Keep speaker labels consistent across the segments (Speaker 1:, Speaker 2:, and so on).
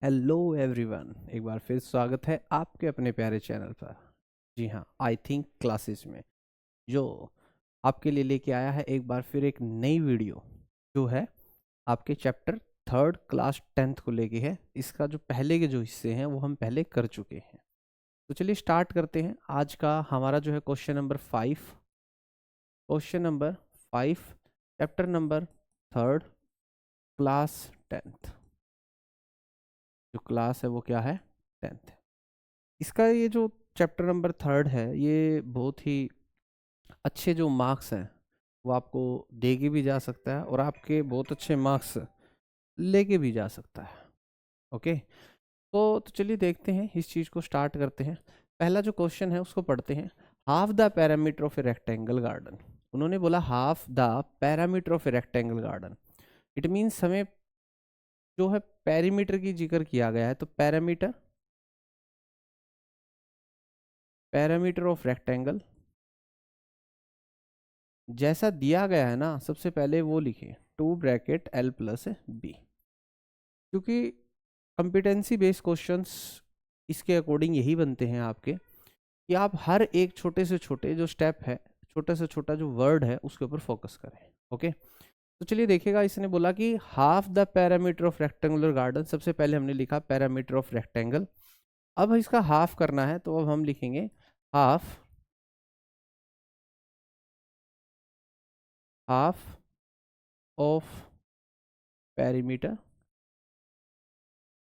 Speaker 1: Hello everyone, एक बार फिर स्वागत है आपके अपने प्यारे चैनल पर। जी हाँ, आई थिंक क्लासेस में जो आपके लिए लेके आया है एक बार फिर एक नई वीडियो जो है आपके चैप्टर थर्ड क्लास टेंथ को लेके है। इसका जो पहले के जो हिस्से हैं वो हम पहले कर चुके हैं। तो चलिए स्टार्ट करते हैं। आज का हमारा जो है question number 5 chapter number third class tenth. जो क्लास है वो क्या है? टेंथ। इसका ये जो चैप्टर नंबर थर्ड है ये बहुत ही अच्छे जो मार्क्स हैं वो आपको देके भी जा सकता है और आपके बहुत अच्छे मार्क्स लेके भी जा सकता है। ओके, तो चलिए देखते हैं, इस चीज़ को स्टार्ट करते हैं। पहला जो क्वेश्चन है उसको पढ़ते हैं। Half the parameter of a rectangle garden. उन्होंने बोला half the parameter of a rectangle garden. It means हमें जो है पैरीमीटर की जिक्र किया गया है, तो पैरामीटर पैरामीटर ऑफ रेक्टेंगल जैसा दिया गया है ना, सबसे पहले वो लिखे 2 ब्रैकेट L+B। क्योंकि कंपिटेंसी बेस्ड क्वेश्चंस इसके अकॉर्डिंग यही बनते हैं आपके, कि आप हर एक छोटे से छोटे जो स्टेप है, छोटा से छोटा जो वर्ड है उसके ऊपर फोकस करें। ओके, तो चलिए देखिएगा। इसने बोला कि half the parameter of rectangular garden. सबसे पहले हमने लिखा पैरामीटर ऑफ रेक्टेंगल। अब इसका हाफ करना है, तो अब हम लिखेंगे half half of perimeter.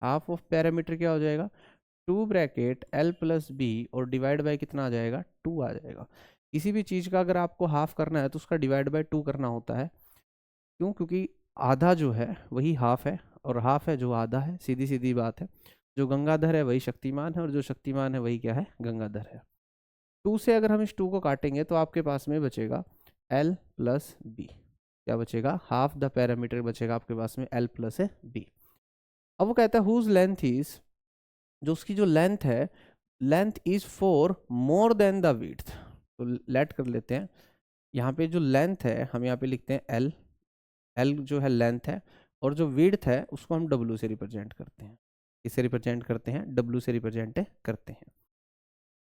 Speaker 1: Half of parameter क्या हो जाएगा? 2 ब्रैकेट L+B और डिवाइड बाय कितना आ जाएगा? 2 आ जाएगा। किसी भी चीज़ का अगर आपको हाफ करना है तो उसका डिवाइड बाय 2 करना होता है। क्यों? क्योंकि आधा जो है वही हाफ है और हाफ है जो आधा है। सीधी सीधी बात है। जो गंगाधर है वही शक्तिमान है और जो शक्तिमान है वही क्या है? गंगाधर है। 2 से अगर हम इस 2 को काटेंगे तो आपके पास में बचेगा L+B। क्या बचेगा? हाफ द पैरामीटर बचेगा आपके पास में L+B। अब वो कहता है हुज लेंथ इज, जो उसकी जो लेंथ है, length is 4 more than the width. तो लेट कर लेते हैं। यहाँ पे जो लेंथ है हम यहाँ पे लिखते हैं एल। एल जो है लेंथ है, और जो विड्थ है उसको हम डब्ल्यू से रिप्रेजेंट करते हैं। किससे रिप्रेजेंट करते हैं? डब्ल्यू से रिप्रेजेंट करते हैं।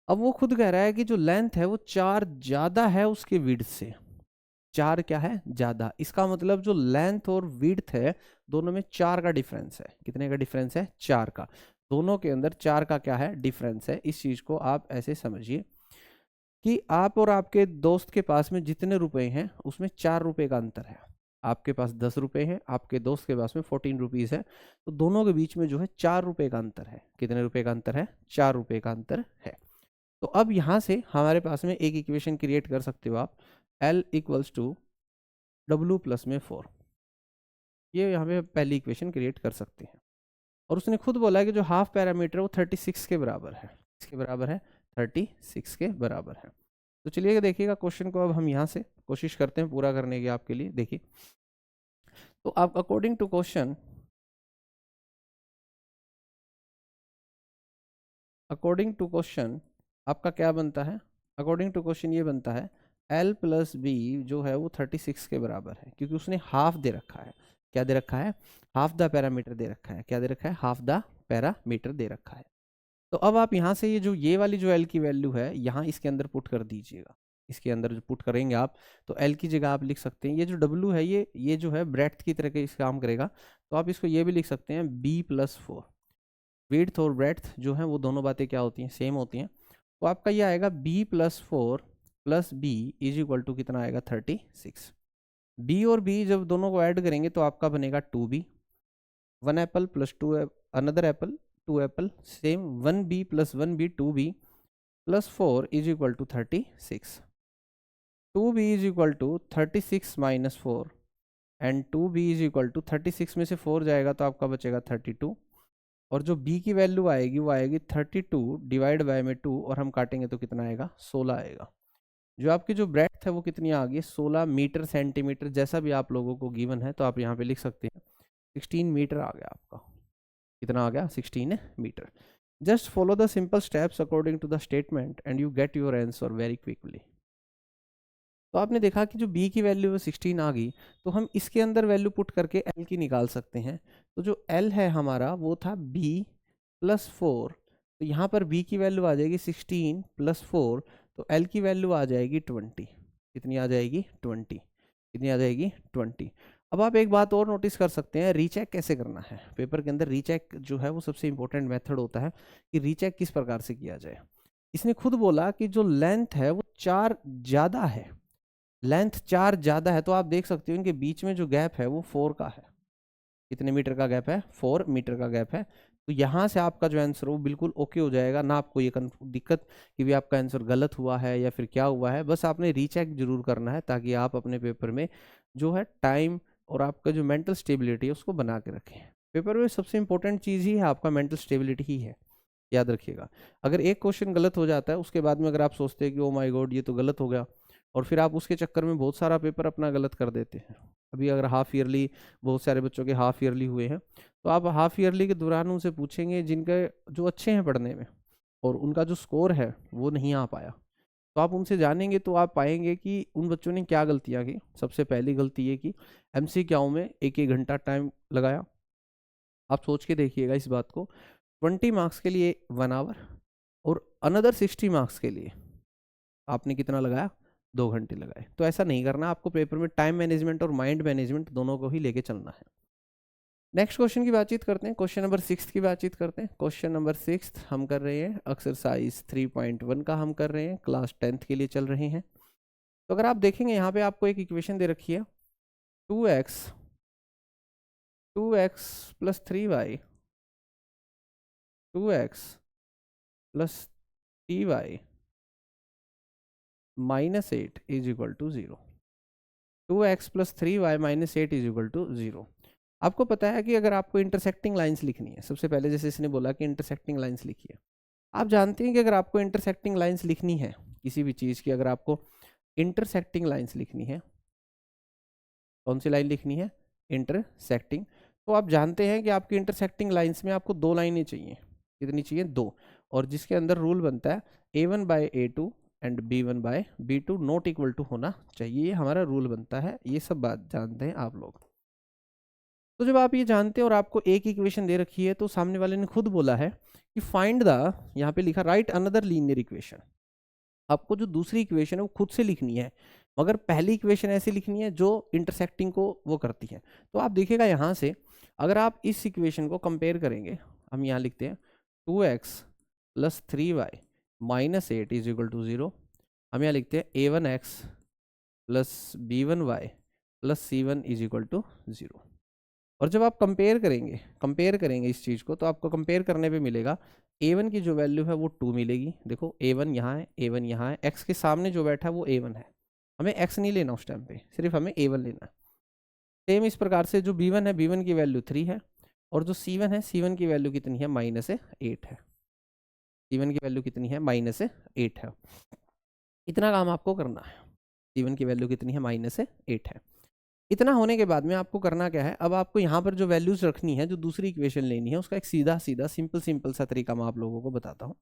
Speaker 1: अब वो खुद कह रहा है कि जो लेंथ है वो 4 ज्यादा है उसके विड्थ से। 4 क्या है? ज्यादा। इसका मतलब जो लेंथ और विड्थ है दोनों में 4 का डिफरेंस है। कितने का डिफरेंस है? 4 का। दोनों के अंदर 4 का क्या है? डिफरेंस है। इस चीज को आप ऐसे समझिए कि आप और आपके दोस्त के पास में जितने रुपए हैं उसमें 4 रुपए का अंतर है। आपके पास 10 रुपए हैं, आपके दोस्त के पास में 14 रुपीज है। तो दोनों के बीच में जो है 4 रुपए का अंतर है। कितने रुपए का अंतर है? 4 रुपए का अंतर है। तो अब यहां से हमारे पास में एक इक्वेशन क्रिएट कर सकते हो आप। L = W+4। ये यहाँ पे पहली इक्वेशन क्रिएट कर सकते हैं। और उसने खुद बोला है कि जो हाफ पैरामीटर है वो 36 के बराबर है। इसके बराबर है 36 के बराबर है। तो चलिए देखिएगा क्वेश्चन को। अब हम यहाँ से कोशिश करते हैं पूरा करने की आपके लिए। देखिए, तो आप अकॉर्डिंग टू क्वेश्चन आपका क्या बनता है? अकॉर्डिंग टू क्वेश्चन ये बनता है L+B जो है वो 36 के बराबर है, क्योंकि उसने हाफ दे रखा है। क्या दे रखा है? हाफ द पैरामीटर दे रखा है। क्या दे रखा है? हाफ द पैरामीटर दे रखा है। तो अब आप यहाँ से ये वाली जो L की वैल्यू है यहाँ इसके अंदर पुट कर दीजिएगा। इसके अंदर जो पुट करेंगे आप, तो L की जगह आप लिख सकते हैं, ये जो W है ये जो है ब्रेड्थ की तरह के इस काम करेगा। तो आप इसको ये भी लिख सकते हैं B+4। विड्थ और ब्रेड्थ जो है वो दोनों बातें क्या होती हैं? सेम होती हैं। तो आपका ये आएगा B+4 + B कितना आएगा? 36। B और B जब दोनों को ऐड करेंगे तो आपका बनेगा 2B। 1 Apple plus 2 another Apple 2 Apple same 1B+1B 2B +4 = 36। 2B = 36 - 4 and 2B = 36 में से 4 जाएगा तो आपका बचेगा 32। और जो B की वैल्यू आएगी वो आएगी 32 डिवाइड बाय में 2, और हम काटेंगे तो कितना आएगा? 16 आएगा। जो आपकी जो ब्रेड्थ है वो कितनी आ गई? 16 मीटर सेंटीमीटर, जैसा भी आप लोगों को गिवन है तो आप यहाँ पे लिख सकते हैं। 16 मीटर आ गया आपका। कितना आ गया? 16 metre. Just follow the simple steps according to the statement and you get your answer very quickly. तो आपने देखा कि जो b की वैल्यू है 16 आ गई, तो हम इसके अंदर वैल्यू पुट करके l की निकाल सकते हैं। तो जो l है हमारा वो था b प्लस 4, तो यहाँ पर b की वैल्यू आ जाएगी 16 प्लस 4, तो l की वैल्यू आ जाएगी 20। कितनी आ जाएगी? 20। कितनी आ जाएगी? 20। अब आप एक बात और नोटिस कर सकते हैं, रीचेक कैसे करना है। पेपर के अंदर रीचेक जो है वो सबसे इंपॉर्टेंट मेथड होता है कि रीचेक किस प्रकार से किया जाए। इसने खुद बोला कि जो लेंथ है वो 4 ज़्यादा है, लेंथ 4 ज़्यादा है, तो आप देख सकते हो इनके बीच में जो गैप है वो 4 का है। कितने मीटर का गैप है? 4 मीटर का गैप है। तो यहाँ से आपका जो आंसर वो बिल्कुल ओके हो जाएगा ना, आपको ये दिक्कत कि भी आपका आंसर गलत हुआ है या फिर क्या हुआ है। बस आपने रीचेक जरूर करना है ताकि आप अपने पेपर में जो है टाइम और आपका जो मेंटल स्टेबिलिटी है उसको बना के रखें। पेपर में सबसे इंपॉर्टेंट चीज़ ही है आपका मेंटल स्टेबिलिटी ही है, याद रखिएगा। अगर एक क्वेश्चन गलत हो जाता है उसके बाद में अगर आप सोचते हैं कि ओ माय गॉड ये तो गलत हो गया, और फिर आप उसके चक्कर में बहुत सारा पेपर अपना गलत कर देते हैं। अभी अगर हाफ ईयरली, बहुत सारे बच्चों के हाफ ईयरली हुए हैं, तो आप हाफ ईयरली के दौरान उनसे पूछेंगे जिनके जो अच्छे हैं पढ़ने में और उनका जो स्कोर है वो नहीं आ पाया, तो आप उनसे जानेंगे तो आप पाएंगे कि उन बच्चों ने क्या गलतियाँ की। सबसे पहली गलती ये कि MCQ में एक एक घंटा टाइम लगाया। आप सोच के देखिएगा इस बात को, 20 मार्क्स के लिए 1 आवर और अनदर 60 मार्क्स के लिए आपने कितना लगाया? 2 घंटे लगाए। तो ऐसा नहीं करना, आपको पेपर में टाइम मैनेजमेंट और माइंड मैनेजमेंट दोनों को ही लेके चलना है। नेक्स्ट क्वेश्चन की बातचीत करते हैं, क्वेश्चन नंबर 6 की बातचीत करते हैं। क्वेश्चन नंबर 6 हम कर रहे हैं एक्सरसाइज 3.1 का, हम कर रहे हैं क्लास 10th के लिए चल रहे हैं। तो अगर आप देखेंगे यहाँ पे आपको एक इक्वेशन दे रखी है 2x plus 3y 2x plus 3y minus 8 is equal to 0। 2x plus 3y minus 8 is equal to 0। आपको पता है कि अगर आपको इंटरसेक्टिंग लाइंस लिखनी है, सबसे पहले जैसे इसने बोला कि इंटरसेक्टिंग लाइंस लिखिए, आप जानते हैं कि अगर आपको इंटरसेक्टिंग लाइंस लिखनी है किसी भी चीज़ की, अगर आपको इंटरसेक्टिंग लाइंस लिखनी है, कौन सी लाइन लिखनी है? इंटरसेक्टिंग। तो आप जानते हैं कि आपकी इंटरसेक्टिंग लाइंस में आपको 2 लाइनें चाहिए। कितनी चाहिए? 2। और जिसके अंदर रूल बनता है A1 by A2 and B1 by B2 not equal to होना चाहिए, ये हमारा रूल बनता है। ये सब बात जानते हैं आप लोग। तो जब आप ये जानते हैं और आपको एक इक्वेशन दे रखी है, तो सामने वाले ने खुद बोला है कि फाइंड द, यहाँ पे लिखा राइट अनदर लीनियर इक्वेशन। आपको जो दूसरी इक्वेशन है वो खुद से लिखनी है, मगर पहली इक्वेशन ऐसी लिखनी है जो इंटरसेक्टिंग को वो करती है। तो आप देखिएगा यहाँ से, अगर आप इस इक्वेशन को कंपेयर करेंगे, हम यहाँ लिखते हैं 2x plus 3y minus 8 is equal to 0। हम यहाँ लिखते हैं A1x plus B1y plus C1 is equal to 0। और जब आप कंपेयर करेंगे इस चीज़ को, तो आपको कंपेयर करने पे मिलेगा A1 की जो वैल्यू है वो 2 मिलेगी। देखो A1 यहाँ है, A1 यहाँ है, x के सामने जो बैठा है वो A1 है, हमें x नहीं लेना उस टाइम पे, सिर्फ हमें A1 लेना है। सेम इस प्रकार से जो B1 है, B1 की वैल्यू 3 है, और जो C1 है, C1 की वैल्यू कितनी है? माइनस 8 है। C1 की वैल्यू कितनी है? माइनस 8 है। इतना काम आपको करना है। C1 की वैल्यू कितनी है? माइनस 8 है। इतना होने के बाद में आपको करना क्या है, अब आपको यहाँ पर जो वैल्यूज रखनी है, जो दूसरी इक्वेशन लेनी है, उसका एक सीधा सीधा सिंपल सा तरीका मैं आप लोगों को बताता हूँ।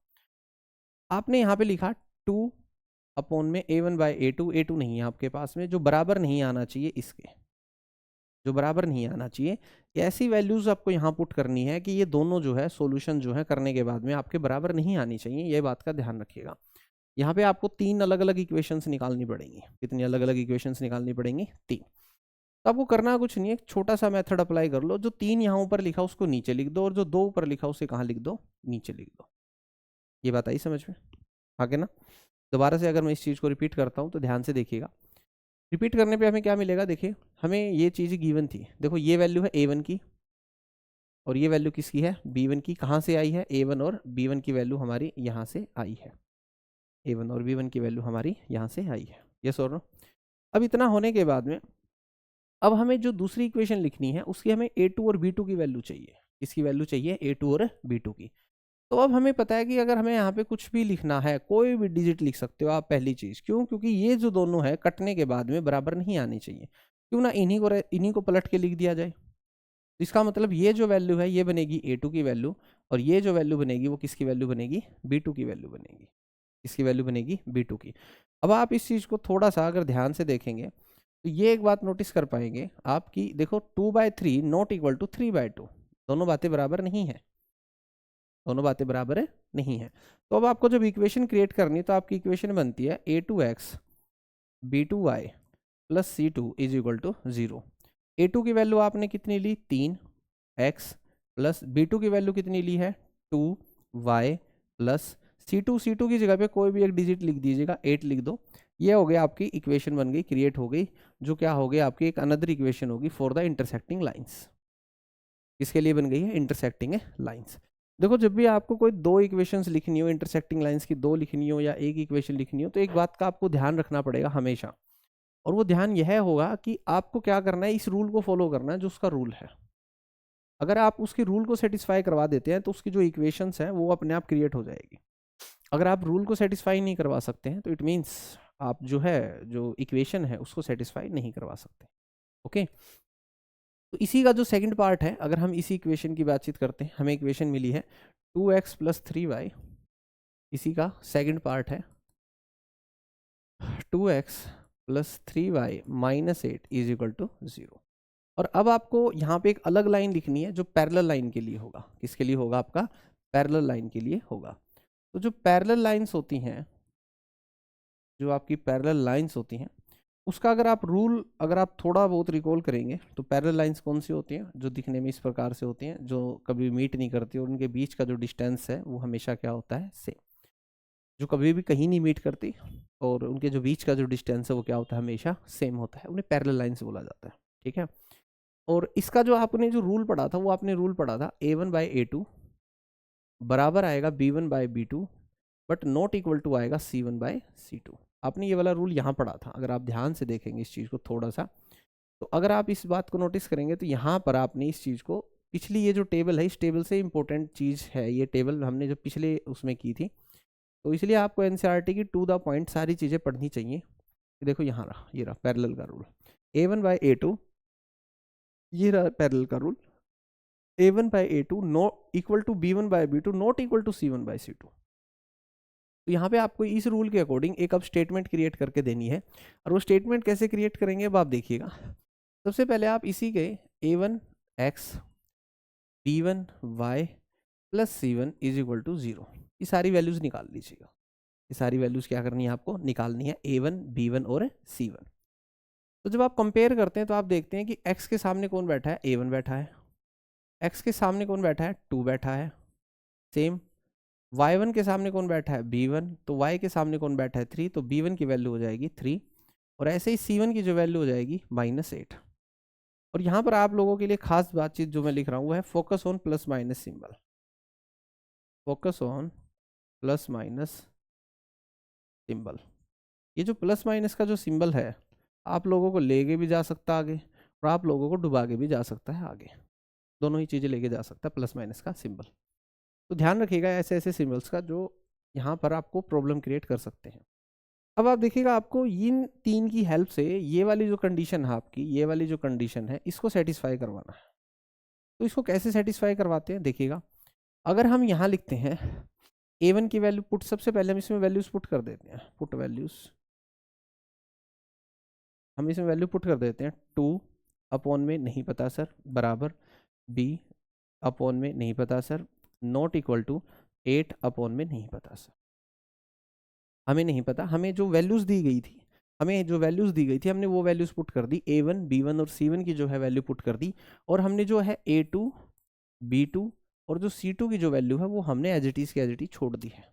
Speaker 1: आपने यहाँ पे लिखा 2 अपॉन में A1 बाय A2, A2 नहीं है आपके पास में, जो बराबर नहीं आना चाहिए इसके, जो बराबर नहीं आना चाहिए। ऐसी वैल्यूज आपको यहाँ पुट करनी है कि ये दोनों जो है सॉल्यूशन जो है करने के बाद में आपके बराबर नहीं आनी चाहिए, ये बात का ध्यान रखिएगा। यहाँ पे आपको 3 अलग अलग इक्वेशंस निकालनी पड़ेंगी। कितनी अलग अलग इक्वेशंस निकालनी पड़ेंगी? 3। तो आपको करना कुछ नहीं है, एक छोटा सा मेथड अप्लाई कर लो, जो 3 यहाँ ऊपर लिखा उसको नीचे लिख दो, और जो 2 ऊपर लिखा उसे कहाँ लिख दो? नीचे लिख दो। ये बात आई समझ में? आगे ना, दोबारा से अगर मैं इस चीज़ को रिपीट करता हूँ तो ध्यान से देखिएगा। रिपीट करने पे हमें क्या मिलेगा? देखिए, हमें ये चीज़ गिवन थी। देखो ये वैल्यू है A1 की, और ये वैल्यू किसकी है? B1 की। कहाँ से आई है? A1 और B1 की वैल्यू हमारी यहाँ से आई है। A1 और B1 की वैल्यू हमारी यहाँ से आई है। यस और नो? अब इतना होने के बाद में अब हमें जो दूसरी इक्वेशन लिखनी है उसकी हमें A2 और B2 की वैल्यू चाहिए। किसकी वैल्यू चाहिए? A2 और B2 की। तो अब हमें पता है कि अगर हमें यहाँ पे कुछ भी लिखना है, कोई भी डिजिट लिख सकते हो आप, पहली चीज़। क्यों? क्योंकि ये जो दोनों है कटने के बाद में बराबर नहीं आनी चाहिए। क्यों ना इन्हीं को पलट के लिख दिया जाए। इसका मतलब ये जो वैल्यू है ये बनेगी A2 की वैल्यू, और ये जो वैल्यू बनेगी वो किसकी वैल्यू बनेगी? B2 की वैल्यू बनेगी। इसकी वैल्यू बनेगी B2 की। अब आप इस चीज़ को थोड़ा सा अगर ध्यान से देखेंगे तो ये एक बात नोटिस कर पाएंगे आपकी, देखो 2/3 नॉट इक्वल टू 3/2, दोनों बातें बराबर नहीं है, दोनों बातें बराबर है नहीं है। तो अब आपको जब इक्वेशन क्रिएट करनी है तो आपकी इक्वेशन बनती है A2x B2y plus C2 is equal to 0। A2 की वैल्यू आपने कितनी ली 3x प्लस B2 की वैल्यू कितनी ली है 2y प्लस C2 की जगह पे कोई भी एक डिजिट लिख दीजिएगा, 8 लिख दो। ये हो गया आपकी इक्वेशन बन गई, क्रिएट हो गई, जो क्या हो गई आपकी एक अनदर इक्वेशन होगी फॉर द इंटरसेक्टिंग लाइंस। किसके लिए बन गई है? Intersecting lines. देखो जब भी आपको कोई दो इक्वेशंस लिखनी हो, इंटरसेक्टिंग लाइंस की दो लिखनी हो या एक इक्वेशन लिखनी हो, तो एक बात का आपको ध्यान रखना पड़ेगा हमेशा, और वो ध्यान यह होगा कि आपको क्या करना है, इस रूल को फॉलो करना है जो उसका रूल है। अगर आप उसके रूल को सेटिस्फाई करवा देते हैं तो उसकी जो इक्वेशंस है वो अपने आप क्रिएट हो जाएगी। अगर आप रूल को सेटिस्फाई नहीं करवा सकते हैं तो इट मीन्स आप जो है जो इक्वेशन है उसको सेटिस्फाई नहीं करवा सकते। ओके, तो इसी का जो सेकंड पार्ट है, अगर हम इसी इक्वेशन की बातचीत करते हैं, हमें इक्वेशन मिली है 2x प्लस 3y, इसी का सेकंड पार्ट है 2x plus 3y minus 8 is equal to 0। और अब आपको यहाँ पे एक अलग लाइन लिखनी है जो पैरेलल लाइन के लिए होगा। किसके लिए होगा? आपका पैरेलल लाइन के लिए होगा। तो जो पैरेलल लाइंस होती हैं, जो आपकी पैरेलल लाइंस होती हैं, उसका अगर आप रूल अगर आप थोड़ा बहुत रिकॉल करेंगे तो पैरेलल लाइंस कौन सी होती हैं? जो दिखने में इस प्रकार से होती हैं, जो कभी मीट नहीं करती और उनके बीच का जो डिस्टेंस है वो हमेशा क्या होता है? सेम। जो कभी भी कहीं नहीं मीट करती और उनके जो बीच का जो डिस्टेंस है वो क्या होता है? हमेशा सेम होता है, उन्हें पैरेलल लाइंस बोला जाता है। ठीक है, और इसका जो आपने जो रूल पढ़ा था वो आपने रूल पढ़ा था A1/A2 बराबर आएगा B1/B2 but not equal to आएगा C1/C2। आपने ये वाला रूल यहाँ पढ़ा था, अगर आप ध्यान से देखेंगे इस चीज़ को थोड़ा सा, तो अगर आप इस बात को नोटिस करेंगे तो यहाँ पर आपने इस चीज़ को, पिछली ये जो टेबल है इस टेबल से इंपॉर्टेंट चीज़ है, ये टेबल हमने जो पिछले उसमें की थी, तो इसलिए आपको एनसीईआरटी की टू द पॉइंट सारी चीज़ें पढ़नी चाहिए। देखो यहाँ रहा, ये रहा पैरेलल का रूल, A1/A2, ये रहा पैरेलल का rule, A1/A2 not equal to B1/B2 not equal to C1/C2। तो यहाँ पे आपको इस रूल के अकॉर्डिंग एक अब स्टेटमेंट क्रिएट करके देनी है, और वो स्टेटमेंट कैसे क्रिएट करेंगे अब आप देखिएगा। सबसे पहले आप इसी के A1x B1y plus C1 is equal to 0, ये सारी वैल्यूज निकाल लीजिएगा। ये सारी वैल्यूज क्या करनी है? आपको निकालनी है A1 B1 और C1। तो जब आप कंपेयर करते हैं तो आप देखते हैं कि x के सामने कौन बैठा है? A1 बैठा है। x के सामने कौन बैठा है? 2 बैठा है। सेम y1 के सामने कौन बैठा है? B1। तो y के सामने कौन बैठा है? 3, तो B1 की वैल्यू हो जाएगी 3, और ऐसे ही C1 की जो वैल्यू हो जाएगी -8। और यहाँ पर आप लोगों के लिए खास बातचीत जो मैं लिख रहा हूँ वो है focus on plus minus symbol, focus on plus minus symbol. ये जो प्लस माइनस का जो सिंबल है आप लोगों को लेके भी जा सकता है आगे, और आप लोगों को डुबा के भी जा सकता है आगे, दोनों ही चीज़ें लेके जा सकता है प्लस माइनस का सिंबल। तो ध्यान रखिएगा ऐसे ऐसे सिंबल्स का जो यहाँ पर आपको प्रॉब्लम क्रिएट कर सकते हैं। अब आप देखिएगा आपको इन तीन की हेल्प से ये वाली जो कंडीशन है आपकी, ये वाली जो कंडीशन है इसको सेटिस्फाई करवाना है। तो इसको कैसे सेटिस्फाई करवाते हैं देखिएगा। अगर हम यहाँ लिखते हैं A1 की वैल्यू पुट, सबसे पहले हम इसमें वैल्यूज पुट कर देते हैं, पुट वैल्यूज, हम इसमें वैल्यू पुट कर देते हैं 2 अपॉन में नहीं पता सर, बराबर B अपॉन में नहीं पता sir, not equal to 8 upon में नहीं पता सर। हमें नहीं पता, हमें जो वैल्यूज दी गई थी, हमें जो वैल्यूज दी गई थी हमने वो वैल्यूज पुट कर दी, A1 B1 और C1 की जो है वैल्यू पुट कर दी, और हमने जो है A2 B2 और जो C2 की जो वैल्यू है वो हमने एज इट इज की एज इट इज छोड़ दी है,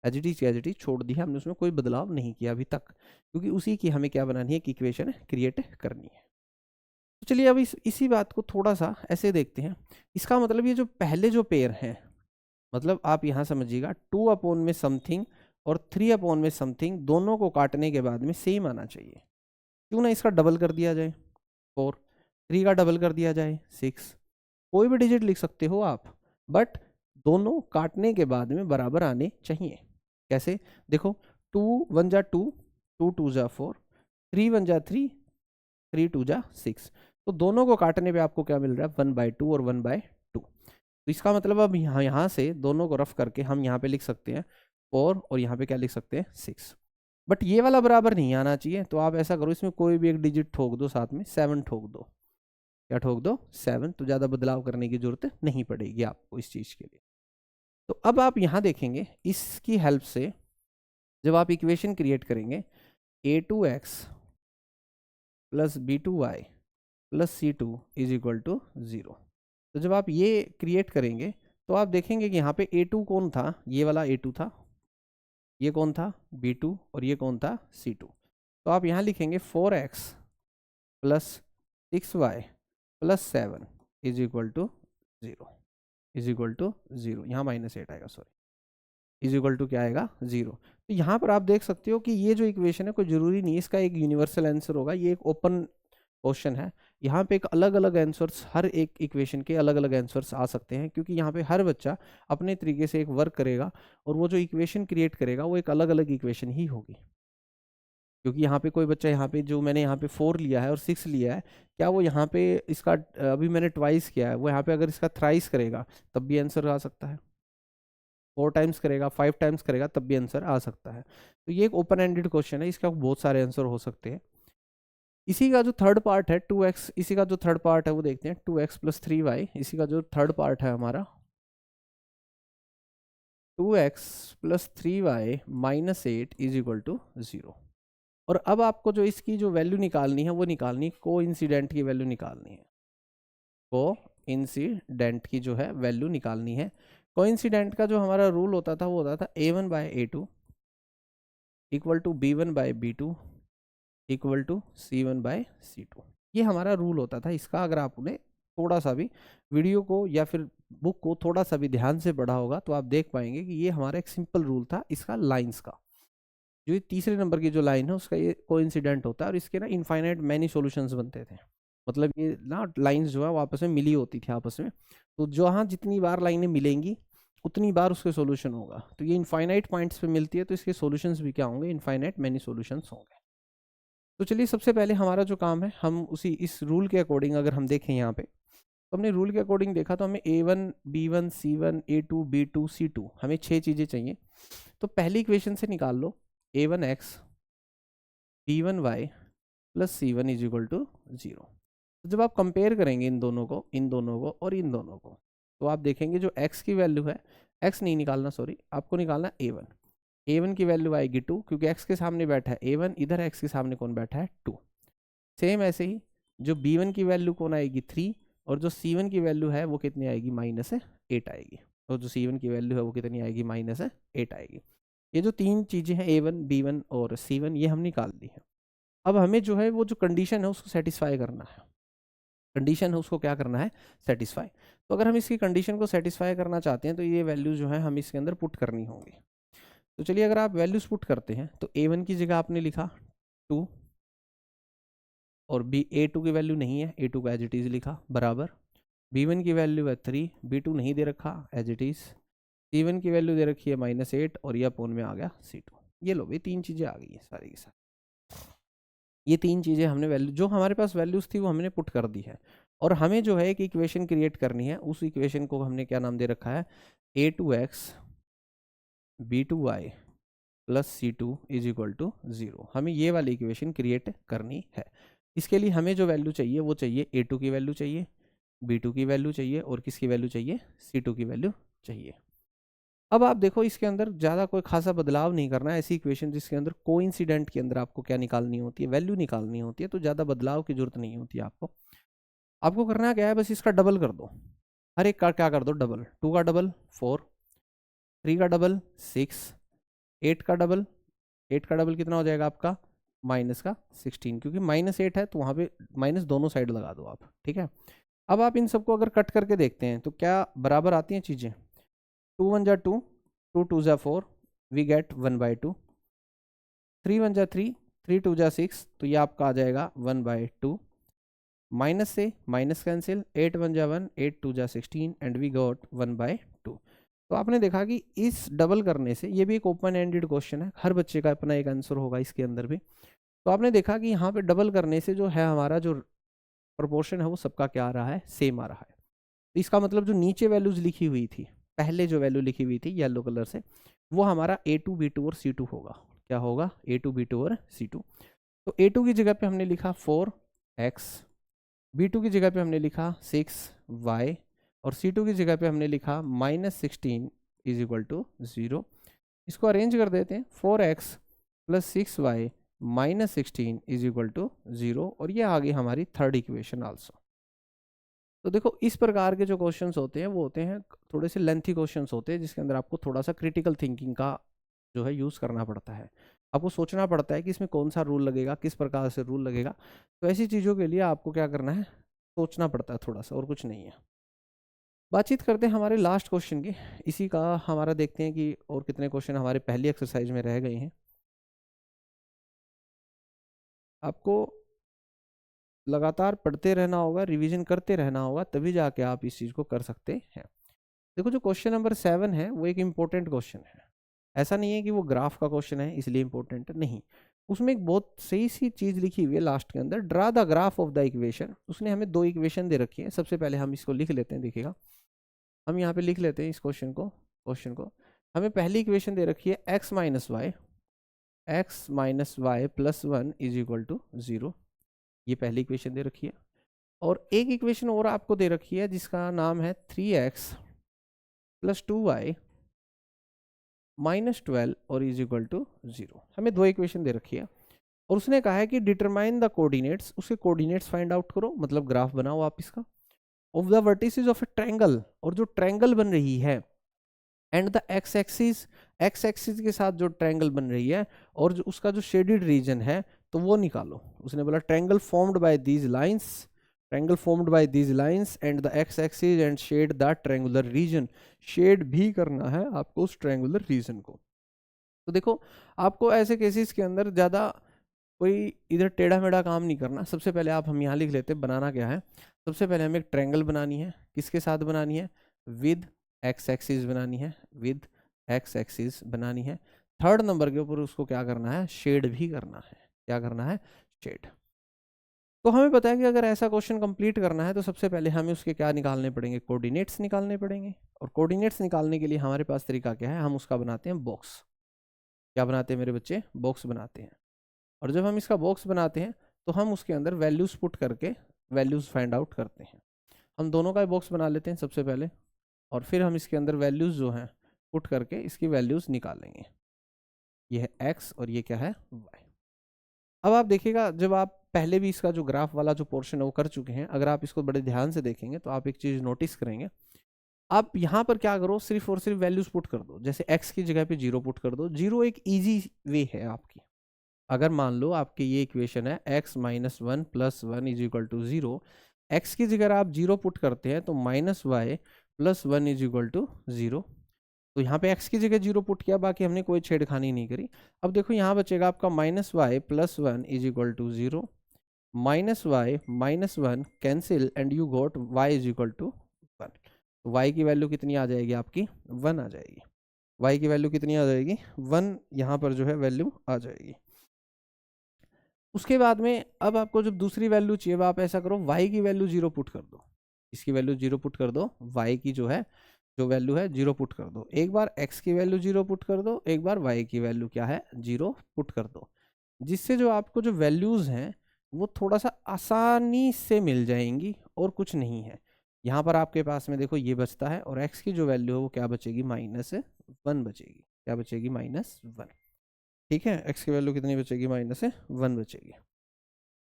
Speaker 1: एज इट इज की एज इट इज छोड़ दी है, हमने उसमें कोई बदलाव नहीं किया अभी तक, क्योंकि उसी की हमें क्या बनानी है? एक इक्वेशन क्रिएट करनी है। तो चलिए अब इसी बात को थोड़ा सा ऐसे देखते हैं। इसका मतलब ये जो पहले जो पेयर हैं, मतलब आप यहाँ समझिएगा 2 अपॉन में समथिंग और 3 अपॉन में समथिंग दोनों को काटने के बाद में सेम आना चाहिए। क्यों ना इसका डबल कर दिया जाए 4, 3 का डबल कर दिया जाए 6, कोई भी डिजिट लिख सकते हो आप, बट दोनों काटने के बाद में बराबर आने चाहिए। कैसे? देखो 2 1 जा 2, 2 2 जा 4, 3 1 जा 3, 3 2 जा 6, तो दोनों को काटने पे आपको क्या मिल रहा है? 1/2 और 1/2। तो इसका मतलब अब यहाँ से दोनों को रफ करके हम यहाँ पे लिख सकते हैं 4 और यहाँ पे क्या लिख सकते हैं 6। बट ये वाला बराबर नहीं आना चाहिए, तो आप ऐसा करो इसमें कोई भी एक डिजिट ठोक दो, साथ में 7 ठोक दो। क्या ठोक दो? 7। तो ज़्यादा बदलाव करने की जरूरत नहीं पड़ेगी आपको इस चीज़ के लिए। तो अब आप यहाँ देखेंगे इसकी हेल्प से जब आप इक्वेशन क्रिएट करेंगे a2x plus b2y plus c2 is equal to 0। तो जब आप ये क्रिएट करेंगे तो आप देखेंगे कि यहाँ पे a2 कौन था? ये वाला a2 था। ये कौन था? b2। और ये कौन था? c2। तो आप यहाँ लिखेंगे 4x plus 6y plus 7 is equal to 0। Is equal to 0, यहाँ -8 आएगा, सॉरी, इज इक्वल टू क्या आएगा? 0। तो यहाँ पर आप देख सकते हो कि ये जो इक्वेशन है कोई ज़रूरी नहीं इसका एक यूनिवर्सल आंसर होगा, ये एक ओपन क्वेश्चन है। यहाँ पे एक अलग अलग आंसर्स, हर एक इक्वेशन के अलग अलग आंसर्स आ सकते हैं, क्योंकि यहाँ पे हर बच्चा अपने तरीके से एक वर्क करेगा और वो जो इक्वेशन क्रिएट करेगा वो एक अलग अलग इक्वेशन ही होगी। क्योंकि यहाँ पे कोई बच्चा, यहाँ पे जो मैंने यहाँ पे 4 लिया है और 6 लिया है, क्या वो यहाँ पे इसका अभी मैंने ट्वाइस किया है, वो यहाँ पे अगर इसका थ्राइस करेगा तब भी आंसर आ सकता है, 4 टाइम्स करेगा, 5 टाइम्स करेगा तब भी आंसर आ सकता है। तो ये एक ओपन एंडेड क्वेश्चन है, इसका बहुत सारे आंसर हो सकते हैं। इसी का जो थर्ड पार्ट है 2x, इसी का जो थर्ड पार्ट है वो देखते हैं 2x प्लस 3y। इसी का जो थर्ड पार्ट है हमारा 2x plus 3y minus 8 is equal to 0। और अब आपको जो इसकी जो वैल्यू निकालनी है वो निकालनी, कोइंसिडेंट की वैल्यू निकालनी है। कोइंसिडेंट की जो है वैल्यू निकालनी है। कोइंसिडेंट का जो हमारा रूल होता था वो होता था a1 by a2 equal to b1 by b2 equal to c1 by c2। ये हमारा रूल होता था। इसका अगर आपने थोड़ा सा भी वीडियो को या फिर बुक को थोड़ा सा भी ध्यान से पढ़ा होगा तो आप देख पाएंगे कि ये हमारा एक सिंपल रूल था इसका लाइंस का। जो ये तीसरे नंबर की जो लाइन है उसका ये कोइंसिडेंट होता है और इसके ना इनफाइनाइट मैनी सॉल्यूशंस बनते थे। मतलब ये ना लाइंस जो है वो आपस में मिली होती थी आपस में, तो जहाँ जितनी बार लाइनें मिलेंगी उतनी बार उसके सॉल्यूशन होगा। तो ये इनफाइनाइट पॉइंट्स पे मिलती है तो इसके सॉल्यूशंस भी क्या होंगे? इनफाइनाइट मैनी सॉल्यूशंस होंगे। तो चलिए सबसे पहले हमारा जो काम है हम उसी इस रूल के अकॉर्डिंग अगर हम देखें यहाँ पे, तो हमने रूल के अकॉर्डिंग देखा तो हमें a1 b1 c1 a2 b2 c2 हमें 6 चीज़ें चाहिए। तो पहली इक्वेशन से निकाल लो a1x b1y plus c1 is equal to 0। तो जब आप कंपेयर करेंगे इन दोनों को, इन दोनों को और इन दोनों को, तो आप देखेंगे जो x की वैल्यू है, x नहीं निकालना, सॉरी, आपको निकालना a1। a1 की वैल्यू आएगी 2 क्योंकि x के सामने बैठा है a1, इधर x के सामने कौन बैठा है? 2। सेम ऐसे ही जो b1 की वैल्यू कौन आएगी? 3। और जो c1 की वैल्यू है वो कितनी आएगी? -8 आएगी। और जो c1 की वैल्यू है वो कितनी आएगी? -8 आएगी। ये जो तीन चीज़ें हैं a1 b1 और c1 ये हम निकाल दी है। अब हमें जो है वो जो कंडीशन है उसको सेटिस्फाई करना है। कंडीशन है उसको क्या करना है? सेटिस्फाई। तो अगर हम इसकी कंडीशन को सेटिस्फाई करना चाहते हैं तो ये वैल्यू जो है हम इसके अंदर पुट करनी होंगी। तो चलिए अगर आप वैल्यूज पुट करते हैं तो a1 की जगह आपने लिखा 2 और a2 की वैल्यू नहीं है, a2 का एज इट इज़ लिखा बराबर, b1 की वैल्यू है 3, b2 नहीं दे रखा एज इट इज़, c1 की वैल्यू दे रखी है -8 और ये अपोन में आ गया c2। ये लो, ये तीन चीज़ें आ गई हैं सारी की सारी। ये तीन चीज़ें हमने वैल्यू, जो हमारे पास वैल्यूज़ थी वो हमने पुट कर दी है। और हमें जो है एक इक्वेशन क्रिएट करनी है, उस इक्वेशन को हमने क्या नाम दे रखा है? a2x b2y plus c2 is equal to 0। हमें ये वाली इक्वेशन क्रिएट करनी है। इसके लिए हमें जो वैल्यू चाहिए वो चाहिए a2 की वैल्यू चाहिए, b2 की वैल्यू चाहिए और किसकी वैल्यू चाहिए? c2 की वैल्यू चाहिए। अब आप देखो इसके अंदर ज़्यादा कोई खासा बदलाव नहीं करना है। ऐसी इक्वेशन जिसके अंदर कोइंसिडेंट के अंदर आपको क्या निकालनी होती है? वैल्यू निकालनी होती है, तो ज़्यादा बदलाव की जरूरत नहीं होती है आपको। आपको करना क्या है? बस इसका डबल कर दो, हर एक का क्या कर दो? डबल। 2 का डबल 4, 3 का डबल 6, 8 का डबल, 8 का डबल कितना हो जाएगा आपका? -16, क्योंकि -8 है तो वहाँ पे माइनस दोनों साइड लगा दो आप, ठीक है। अब आप इन सबको अगर कट करके देखते हैं तो क्या बराबर आती हैं चीज़ें? 2 1 जा 2, 2 2 जा 4, वी गेट 1/2। 3 1 जा 3, 3 2 जा 6, तो ये आपका आ जाएगा 1/2। माइनस से माइनस कैंसिल, 8 1 जा 1, 8 2 जा 16 एंड वी गॉट 1/2। तो आपने देखा कि इस डबल करने से, ये भी एक ओपन एंडेड क्वेश्चन है, हर बच्चे का अपना एक आंसर होगा इसके अंदर भी। तो आपने देखा कि यहाँ पे डबल करने से जो है हमारा जो प्रोपोर्शन है वो सबका क्या आ रहा है? सेम आ रहा है। तो इसका मतलब जो नीचे वैल्यूज लिखी हुई थी पहले जो वैल्यू लिखी हुई थी येलो कलर से, वो हमारा A2 B2 और C2 होगा। क्या होगा? A2 B2 और C2। तो A2 की जगह पे हमने लिखा 4x, B2 की जगह पे हमने लिखा 6y, और C2 की जगह पे हमने लिखा -16 इज इक्वल टू 0। इसको अरेंज कर देते हैं, 4x plus 6y minus 16 is equal to 0, और ये आ गई हमारी थर्ड इक्वेशन आल्सो। तो देखो इस प्रकार के जो क्वेश्चंस होते हैं वो होते हैं थोड़े से लेंथी क्वेश्चंस होते हैं, जिसके अंदर आपको थोड़ा सा क्रिटिकल थिंकिंग का जो है यूज़ करना पड़ता है। आपको सोचना पड़ता है कि इसमें कौन सा रूल लगेगा, किस प्रकार से रूल लगेगा। तो ऐसी चीज़ों के लिए आपको क्या करना है, सोचना पड़ता है थोड़ा सा, और कुछ नहीं है। बातचीत करते हैं हमारे लास्ट क्वेश्चन की। इसी का हमारा देखते हैं कि और कितने क्वेश्चन हमारे पहली एक्सरसाइज में रह गए हैं। आपको लगातार पढ़ते रहना होगा, रिवीजन करते रहना होगा, तभी जाके आप इस चीज़ को कर सकते हैं। देखो जो क्वेश्चन नंबर 7 है वो एक इम्पोर्टेंट क्वेश्चन है। ऐसा नहीं है कि वो ग्राफ का क्वेश्चन है इसलिए इम्पोर्टेंट नहीं, उसमें एक बहुत सही सी चीज़ लिखी हुई है लास्ट के अंदर, draw the graph of the equation. उसने हमें 2 इक्वेशन दे रखी है। सबसे पहले हम इसको लिख लेते हैं, देखिएगा हम यहाँ पे लिख लेते हैं इस क्वेश्चन को। हमें पहली इक्वेशन दे रखी है x minus y plus 1 is equal to 0। ये पहली इक्वेशन दे रखी है। और एक इक्वेशन और आपको दे रखी है जिसका नाम है 3x प्लस 2y माइनस 12 और इज इक्वल टू 0। हमें 2 इक्वेशन दे रखी है और उसने कहा है कि डिटरमाइन द कोऑर्डिनेट्स, उसके कोऑर्डिनेट्स फाइंड आउट करो, मतलब ग्राफ बनाओ आप इसका, of the vertices of A triangle, और जो ट्रायंगल बन रही है, एंड द एक्स एक्सिस के साथ जो ट्रायंगल बन रही है, और जो उसका जो शेडेड रीजन है तो वो निकालो। उसने बोला triangle formed by these lines and the x axis and shade the triangular region. Shade भी करना है आपको उस ट्रायंगुलर रीजन को। तो देखो आपको ऐसे केसेस के अंदर ज़्यादा कोई इधर टेढ़ा मेढ़ा काम नहीं करना। सबसे पहले हम यहाँ लिख लेते हैं बनाना क्या है। सबसे पहले हमें एक ट्रायंगल बनानी है। किसके साथ बनानी है? विद एक्स एक्सिस बनानी है, विद एक्स एक्सिस बनानी है। थर्ड नंबर के ऊपर उसको क्या करना है? शेड भी करना है। क्या करना है? शेड। तो हमें पता है कि अगर ऐसा क्वेश्चन कंप्लीट करना है तो सबसे पहले हमें उसके क्या निकालने पड़ेंगे? कोऑर्डिनेट्स निकालने पड़ेंगे। और कोऑर्डिनेट्स निकालने के लिए हमारे पास तरीका क्या है? हम उसका बनाते हैं बॉक्स। क्या बनाते हैं मेरे बच्चे? बॉक्स बनाते हैं। और जब हम इसका बॉक्स बनाते हैं तो हम उसके अंदर वैल्यूज़ पुट करके वैल्यूज़ फाइंड आउट करते हैं। हम दोनों का बॉक्स बना लेते हैं सबसे पहले, और फिर हम इसके अंदर वैल्यूज़ जो हैं पुट करके इसकी वैल्यूज़ निकालेंगे। ये है x और ये क्या है? y। अब आप देखिएगा, जब आप पहले भी इसका जो ग्राफ वाला जो पोर्शन है वो कर चुके हैं, अगर आप इसको बड़े ध्यान से देखेंगे तो आप एक चीज़ नोटिस करेंगे। आप यहाँ पर क्या करो, सिर्फ और सिर्फ वैल्यूज़ पुट कर दो। जैसे x की जगह पे 0 पुट कर दो। 0 एक ईजी वे है आपकी। अगर मान लो आपकी ये इक्वेशन है x minus 1 plus 1 is equal to 0, x की जगह आप 0 पुट करते हैं तो minus y plus 1 is equal to 0। तो यहाँ पे x की जगह 0 पुट किया, बाकी हमने कोई छेड़खानी नहीं करी। अब देखो यहाँ बचेगा आपका minus y plus 1 is equal to 0, minus y minus 1 cancel and you got y is equal to 1। तो y की वैल्यू कितनी आ जाएगी? आपकी 1 आ जाएगी। y की वैल्यू कितनी आ जाएगी? 1 यहाँ पर जो है वैल्यू आ जाएगी। उसके बाद में अब आपको जब दूसरी वैल्यू चाहिए, आप ऐसा करो y की वैल्यू 0 पुट कर दो। इसकी वैल्यू 0 पुट कर दो, y की जो है जो वैल्यू है 0 पुट कर दो। एक बार x की वैल्यू 0 पुट कर दो, एक बार y की वैल्यू क्या है? 0 पुट कर दो, जिससे जो आपको जो वैल्यूज़ हैं वो थोड़ा सा आसानी से मिल जाएंगी और कुछ नहीं है। यहाँ पर आपके पास में देखो ये बचता है, और x की जो वैल्यू है वो क्या बचेगी? -1 बचेगी। क्या बचेगी? -1। ठीक है, x की वैल्यू कितनी बचेगी? -1 बचेगी।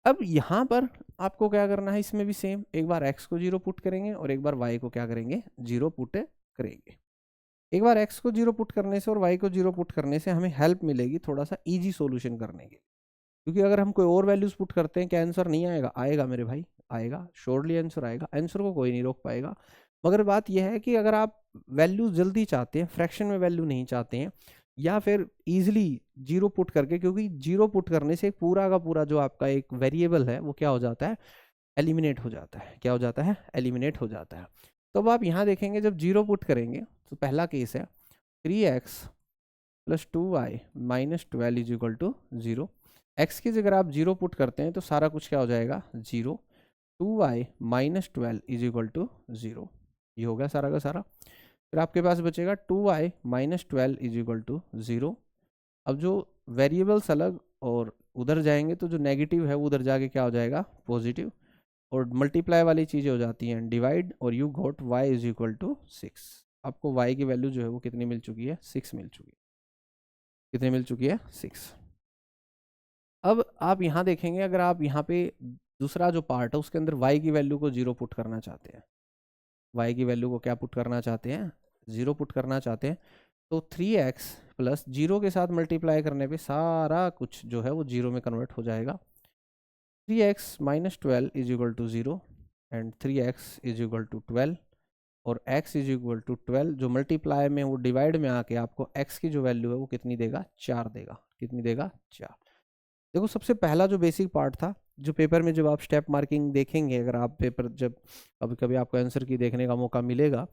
Speaker 1: अब यहाँ पर आपको क्या करना है? इसमें भी सेम, एक बार x को 0 पुट करेंगे और एक बार y को क्या करेंगे? 0 पुट करेंगे। एक बार x को 0 पुट करने से और y को 0 पुट करने से हमें हेल्प मिलेगी थोड़ा सा इजी सॉल्यूशन करने के। क्योंकि अगर हम कोई और वैल्यूज पुट करते हैं क्या आंसर नहीं आएगा? आएगा मेरे भाई, आएगा, श्योरली आंसर आएगा। आंसर को कोई नहीं रोक पाएगा। मगर बात यह है कि अगर आप वैल्यू जल्दी चाहते हैं, फ्रैक्शन में वैल्यू नहीं चाहते हैं, या फिर इजीली 0 पुट करके, क्योंकि 0 पुट करने से पूरा का पूरा जो आपका एक वेरिएबल है वो क्या हो जाता है? एलिमिनेट हो जाता है। क्या हो जाता है? एलिमिनेट हो जाता है। तो अब आप यहाँ देखेंगे जब 0 पुट करेंगे तो पहला केस है 3x plus 2y minus 12 is equal to 0। X की जगह आप 0 पुट करते हैं तो सारा कुछ क्या हो जाएगा? 0। 2y minus 12 is equal to 0। ये हो गया सारा का सारा। फिर आपके पास बचेगा 2y minus 12 is equal to 0। अब जो वेरिएबल्स अलग और उधर जाएंगे तो जो नेगेटिव है वो उधर जाके क्या हो जाएगा, पॉजिटिव, और मल्टीप्लाई वाली चीज़ें हो जाती हैं डिवाइड, और you got y is equal to 6। आपको y की वैल्यू जो है वो कितनी मिल चुकी है, 6 मिल चुकी है। कितनी मिल चुकी है, 6। अब आप यहाँ देखेंगे, अगर आप यहाँ पे दूसरा जो पार्ट है उसके अंदर y की वैल्यू को 0 पुट करना चाहते हैं, y की वैल्यू को क्या पुट करना चाहते हैं, 0 पुट करना चाहते हैं, तो 3x प्लस 0 के साथ मल्टीप्लाई करने पे सारा कुछ जो है वो 0 में कन्वर्ट हो जाएगा। 3x minus 12 is equal to 0 and 3x is equal to 12, और x इज इक्वल टू 12 जो मल्टीप्लाई में वो डिवाइड में आके आपको x की जो वैल्यू है वो कितनी देगा, 4 देगा। कितनी देगा, 4। देखो सबसे पहला जो बेसिक पार्ट था, जो पेपर में जब आप स्टेप मार्किंग देखेंगे, अगर आप पेपर जब कभी कभी आपको आंसर की देखने का मौका मिलेगा,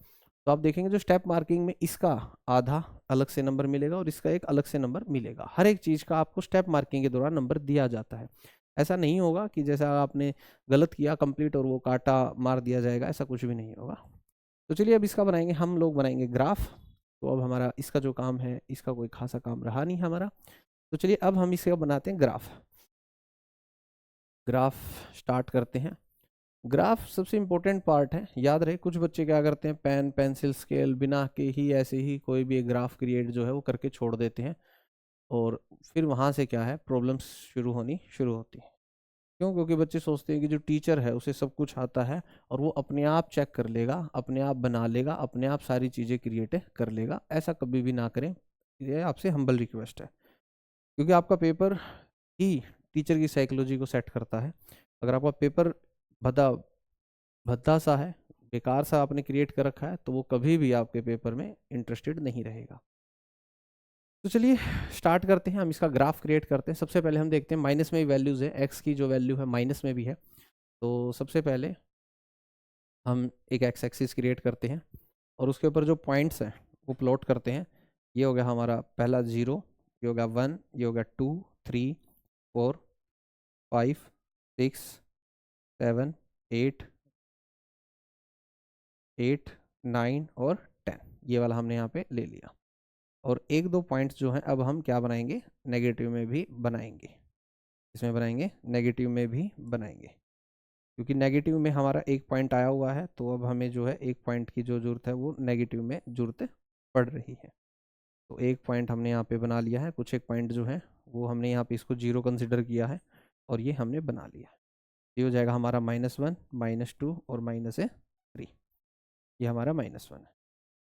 Speaker 1: तो आप देखेंगे जो स्टेप मार्किंग में इसका आधा अलग से नंबर मिलेगा और इसका एक अलग से नंबर मिलेगा। हर एक चीज़ का आपको स्टेप मार्किंग के दौरान नंबर दिया जाता है। ऐसा नहीं होगा कि जैसा आपने गलत किया कंप्लीट और वो काटा मार दिया जाएगा, ऐसा कुछ भी नहीं होगा। तो चलिए अब इसका बनाएंगे, हम लोग बनाएंगे ग्राफ। तो अब हमारा इसका जो काम है, इसका कोई खासा काम रहा नहीं हमारा, तो चलिए अब हम इसका बनाते हैं ग्राफ। ग्राफ स्टार्ट करते हैं। ग्राफ सबसे इम्पोर्टेंट पार्ट है, याद रहे। कुछ बच्चे क्या करते हैं, पेन पेंसिल स्केल बिना के ही ऐसे ही कोई भी एक ग्राफ क्रिएट जो है वो करके छोड़ देते हैं, और फिर वहाँ से क्या है, प्रॉब्लम्स शुरू होती है। क्यों? क्योंकि बच्चे सोचते हैं कि जो टीचर है उसे सब कुछ आता है और वो अपने आप चेक कर लेगा, अपने आप बना लेगा, अपने आप सारी चीज़ें क्रिएट कर लेगा। ऐसा कभी भी ना करें, ये आपसे हम्बल रिक्वेस्ट है, क्योंकि आपका पेपर ही टीचर की साइकोलॉजी को सेट करता है। अगर आपका पेपर भद्दा भद्दा सा है, बेकार सा आपने क्रिएट कर रखा है, तो वो कभी भी आपके पेपर में इंटरेस्टेड नहीं रहेगा। तो चलिए स्टार्ट करते हैं, हम इसका ग्राफ क्रिएट करते हैं। सबसे पहले हम देखते हैं माइनस में भी वैल्यूज़ है, एक्स की जो वैल्यू है माइनस में भी है। तो सबसे पहले हम एक एक्स एक्सिस क्रिएट करते हैं और उसके ऊपर जो पॉइंट्स हैं वो प्लॉट करते हैं। ये हो गया हमारा पहला 0, ये हो गया 1, ये हो गया 2, 3, 4, 5, 6, 7, 8, 9 और 10। ये वाला हमने यहाँ पे ले लिया। और एक दो पॉइंट्स जो हैं अब हम क्या बनाएंगे, नेगेटिव में भी बनाएंगे। इसमें बनाएंगे, नेगेटिव में भी बनाएंगे, क्योंकि नेगेटिव में हमारा एक पॉइंट आया हुआ है, तो अब हमें जो है एक पॉइंट की जो ज़रूरत है वो नेगेटिव में ज़रूरत पड़ रही है। तो एक पॉइंट हमने यहाँ पे बना लिया है, कुछ एक पॉइंट जो है वो हमने यहाँ पे इसको 0 कंसिडर किया है और ये हमने बना लिया है। ये हो जाएगा हमारा -1, -2 और -3। ये हमारा -1 है।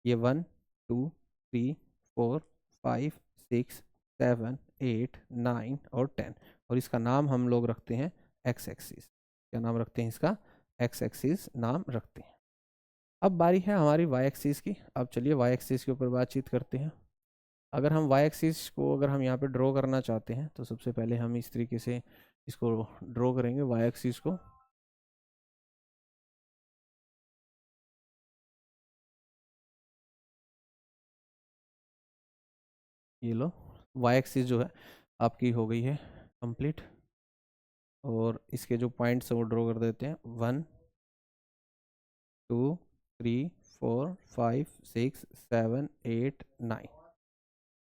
Speaker 1: ये 1, 2, 3, 4, 5, 6, 7, 8, 9 और 10, और इसका नाम हम लोग रखते हैं एक्स एक्सिस। क्या नाम रखते हैं इसका, एक्स एक्सिस नाम रखते हैं। अब बारी है हमारी वाई एक्सिस की। अब चलिए वाई एक्सिस के ऊपर बातचीत करते हैं। अगर हम वाई एक्सिस को अगर हम यहाँ पे ड्रॉ करना चाहते हैं, तो सबसे पहले हम इस तरीके से इसको ड्रॉ करेंगे वाई एक्सिस को। ये लो, वाई एक्सिस जो है आपकी हो गई है कंप्लीट, और इसके जो पॉइंट्स हैं वो ड्रॉ कर देते हैं। 1, 2, 3, 4, 5, 6, 7, 8, 9।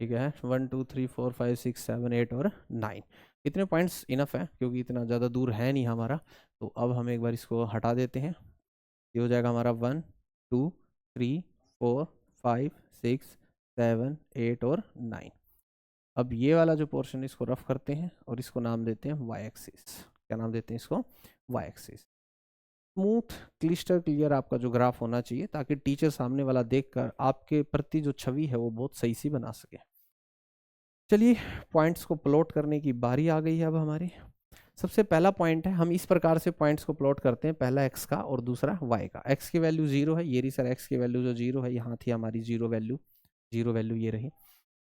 Speaker 1: ठीक है, 1, 2, 3, 4, 5, 6, 7, 8 और 9। इतने पॉइंट्स इनफ है, क्योंकि इतना ज़्यादा दूर है नहीं हमारा। तो अब हम एक बार इसको हटा देते हैं। ये हो जाएगा हमारा 1, 2, 3, 4, 5, 6, 7, 8 और 9। अब ये वाला जो पोर्शन इसको रफ करते हैं और इसको नाम देते हैं वाई एक्सिस। क्या नाम देते हैं इसको, वाई एक्सिस। स्मूथ क्लिस्टर क्लियर आपका जो ग्राफ होना चाहिए, ताकि टीचर सामने वाला देखकर आपके प्रति जो छवि है वो बहुत सही सी बना सके। चलिए पॉइंट्स को प्लॉट करने की बारी आ गई है अब हमारी। सबसे पहला पॉइंट है, हम इस प्रकार से पॉइंट्स को प्लॉट करते हैं, पहला एक्स का और दूसरा वाई का। एक्स की वैल्यू 0 है, ये रही सर एक्स की वैल्यू जो 0 है, यहाँ थी हमारी 0 वैल्यू, 0 वैल्यू ये रही।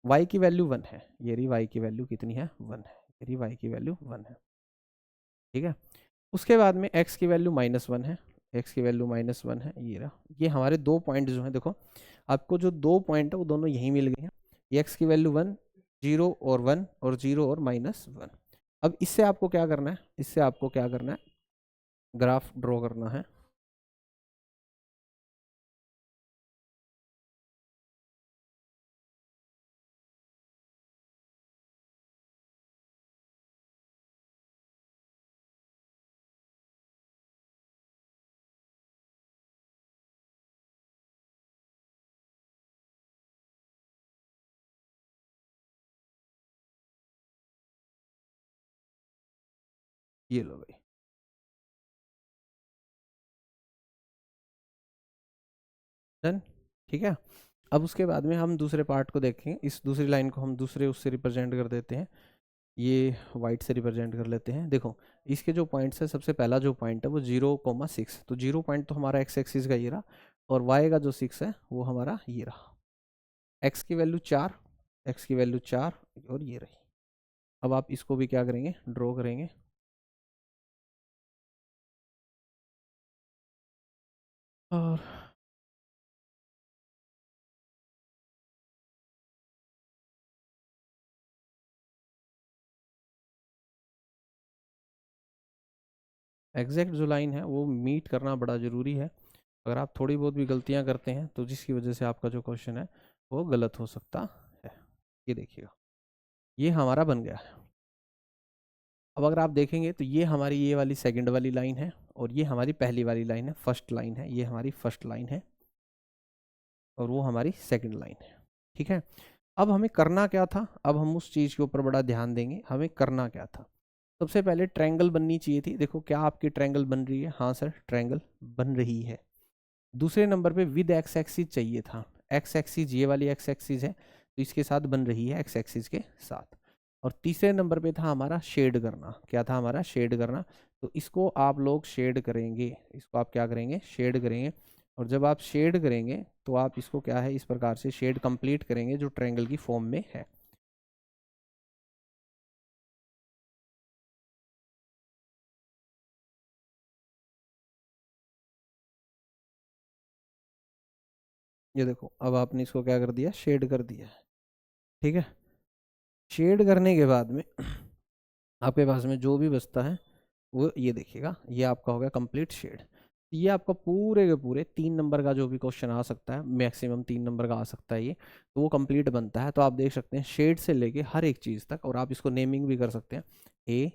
Speaker 1: वाई की वैल्यू 1 है, ये रही वाई की वैल्यू कितनी है, 1 है, ये रही वाई की वैल्यू 1 है। ठीक है, उसके बाद में एक्स की वैल्यू -1 है, एक्स की वैल्यू -1 है, ये रहा। ये हमारे दो पॉइंट जो हैं, देखो आपको जो दो पॉइंट है वो दोनों यहीं मिल गए हैं। ये एक्स की वैल्यू 1, 0 और 1, और 0 और -1। अब इससे आपको क्या करना है, इससे आपको क्या करना है, ग्राफ ड्रॉ करना है। ये लो भाई, डन। ठीक है, अब उसके बाद में हम दूसरे पार्ट को देखेंगे। इस दूसरी लाइन को हम दूसरे उससे रिप्रेजेंट कर देते हैं, ये वाइट से रिप्रेजेंट कर लेते हैं। देखो इसके जो पॉइंट्स है, सबसे पहला जो पॉइंट है वो 0,6, तो 0 पॉइंट तो हमारा एक्स एक्सिस का ये रहा, और वाई का जो 6 है वो हमारा ये रहा। एक्स की वैल्यू 4, एक्स की वैल्यू 4 और ये रही। अब आप इसको भी क्या करेंगे, ड्रॉ करेंगे। और एग्जैक्ट जो लाइन है वो मीट करना बड़ा ज़रूरी है। अगर आप थोड़ी बहुत भी गलतियां करते हैं तो जिसकी वजह से आपका जो क्वेश्चन है वो गलत हो सकता है। ये देखिएगा, ये हमारा बन गया है। अब अगर आप देखेंगे तो ये हमारी ये वाली सेकंड वाली लाइन है, और ये हमारी पहली वाली लाइन है, फर्स्ट लाइन है, ये हमारी फर्स्ट लाइन है, और वो हमारी सेकंड लाइन है। ठीक है, अब हमें करना क्या था, अब हम उस चीज़ के ऊपर बड़ा ध्यान देंगे। हमें करना क्या था, सबसे पहले ट्रायंगल बननी चाहिए थी। देखो क्या आपकी ट्रायंगल बन रही है, हाँ सर ट्रायंगल बन रही है। दूसरे नंबर पे विद एक्स एक्सिस चाहिए था, एक्स एक्सिस ये वाली एक्स एक्सिस है तो इसके साथ बन रही है, एक्स एक्सिस के साथ। और तीसरे नंबर पे था हमारा शेड करना, क्या था हमारा, शेड करना। तो इसको आप लोग शेड करेंगे, इसको आप क्या करेंगे, शेड करेंगे। और जब आप शेड करेंगे तो आप इसको क्या है, इस प्रकार से शेड कंप्लीट करेंगे जो ट्रायंगल की फॉर्म में है। ये देखो अब आपने इसको क्या कर दिया, शेड कर दिया है। ठीक है, शेड करने के बाद में आपके पास में जो भी बचता है वो ये देखिएगा, ये आपका हो गया कंप्लीट शेड। ये आपका पूरे के पूरे 3 नंबर का जो भी क्वेश्चन आ सकता है, मैक्सिमम 3 नंबर का आ सकता है ये, तो वो कंप्लीट बनता है। तो आप देख सकते हैं शेड से लेके हर एक चीज़ तक, और आप इसको नेमिंग भी कर सकते हैं, ए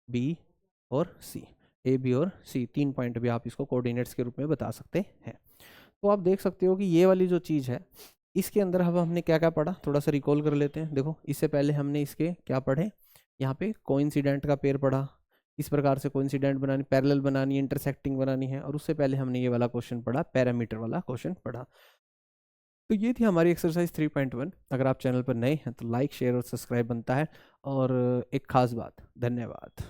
Speaker 1: बी और सी, ए बी और सी 3 पॉइंट भी आप इसको कोऑर्डिनेट्स के रूप में बता सकते हैं। तो आप देख सकते हो कि ये वाली जो चीज़ है, इसके अंदर अब हमने क्या क्या पढ़ा, थोड़ा सा रिकॉल कर लेते हैं। देखो इससे पहले हमने इसके क्या पढ़े, यहाँ पे कोइंसिडेंट का पेयर पढ़ा, इस प्रकार से कोइंसिडेंट बनानी, पैरेलल बनानी है, इंटरसेक्टिंग बनानी है। और उससे पहले हमने ये वाला क्वेश्चन पढ़ा, पैरामीटर वाला क्वेश्चन पढ़ा। तो ये थी हमारी एक्सरसाइज 3.1। अगर आप चैनल पर नए हैं तो लाइक शेयर और सब्सक्राइब बनता है। और एक खास बात, धन्यवाद।